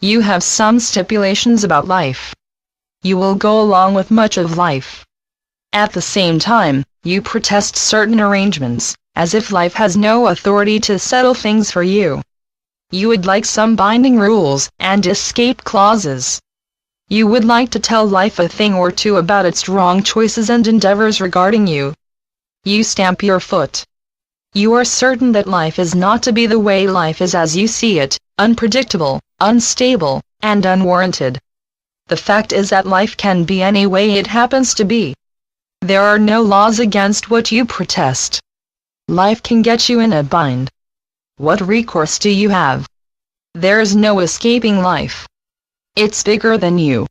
You have some stipulations about life. You will go along with much of life. At the same time, you protest certain arrangements, as if life has no authority to settle things for you. You would like some binding rules and escape clauses. You would like to tell life a thing or two about its wrong choices and endeavors regarding you. You stamp your foot. You are certain that life is not to be the way life is as you see it, unpredictable, unstable, and unwarranted. The fact is that life can be any way it happens to be. There are no laws against what you protest. Life can get you in a bind. What recourse do you have? There's no escaping life. It's bigger than you.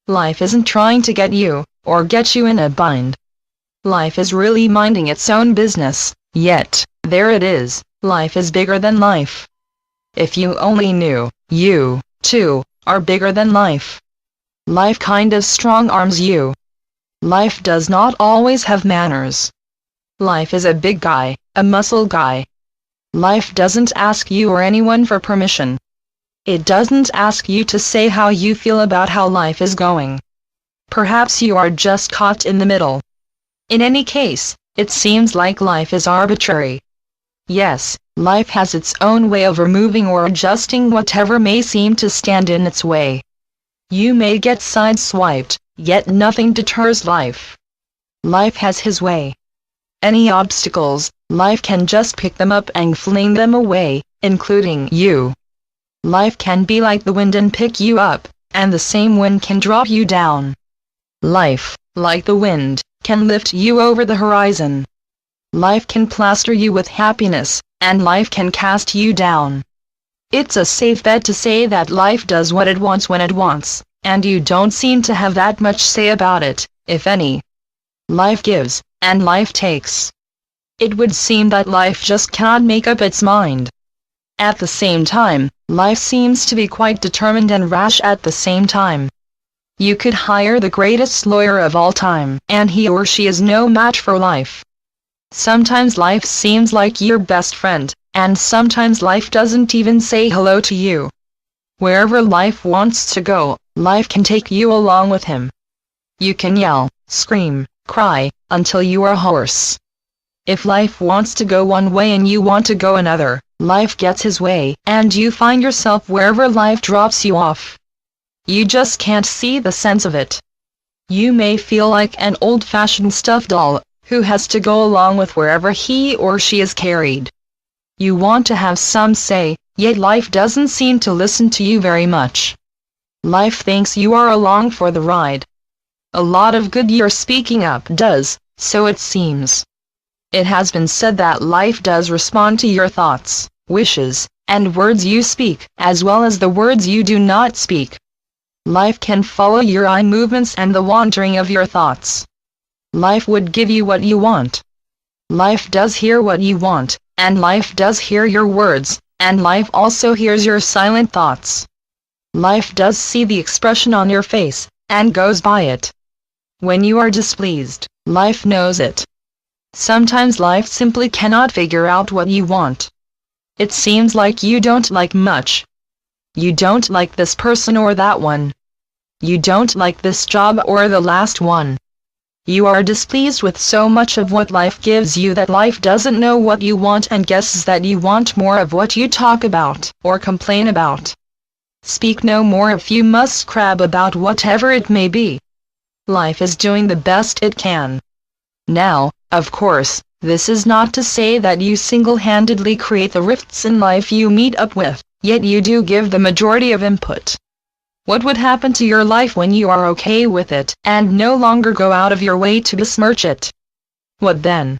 Life isn't trying to get you, or get you in a bind. Life is really minding its own business, yet, there it is, life is bigger than life. If you only knew, you, too, are bigger than life. Life kind of strong-arms you. Life does not always have manners. Life is a big guy, a muscle guy. Life doesn't ask you or anyone for permission. It doesn't ask you to say how you feel about how life is going. Perhaps you are just caught in the middle. In any case, it seems like life is arbitrary. Yes, life has its own way of removing or adjusting whatever may seem to stand in its way. You may get sideswiped, yet nothing deters life. Life has his way. Any obstacles, life can just pick them up and fling them away, including you. Life can be like the wind and pick you up, and the same wind can drop you down. Life, like the wind, can lift you over the horizon. Life can plaster you with happiness, and life can cast you down. It's a safe bet to say that life does what it wants when it wants, and you don't seem to have that much say about it, if any. Life gives, and life takes. It would seem that life just cannot make up its mind. At the same time, life seems to be quite determined and rash at the same time. You could hire the greatest lawyer of all time, and he or she is no match for life. Sometimes life seems like your best friend, and sometimes life doesn't even say hello to you. Wherever life wants to go, life can take you along with him. You can yell, scream, cry, until you are hoarse. If life wants to go one way and you want to go another, life gets his way, and you find yourself wherever life drops you off. You just can't see the sense of it. You may feel like an old-fashioned stuffed doll, who has to go along with wherever he or she is carried. You want to have some say, yet life doesn't seem to listen to you very much. Life thinks you are along for the ride. A lot of good your speaking up does, so it seems. It has been said that life does respond to your thoughts, wishes, and words you speak, as well as the words you do not speak. Life can follow your eye movements and the wandering of your thoughts. Life would give you what you want. Life does hear what you want, and life does hear your words, and life also hears your silent thoughts. Life does see the expression on your face, and goes by it. When you are displeased, life knows it. Sometimes life simply cannot figure out what you want. It seems like you don't like much. You don't like this person or that one. You don't like this job or the last one. You are displeased with so much of what life gives you that life doesn't know what you want and guesses that you want more of what you talk about or complain about. Speak no more if you must crab about whatever it may be. Life is doing the best it can. Now, of course, this is not to say that you single-handedly create the rifts in life you meet up with, yet you do give the majority of input. What would happen to your life when you are okay with it, and no longer go out of your way to besmirch it? What then?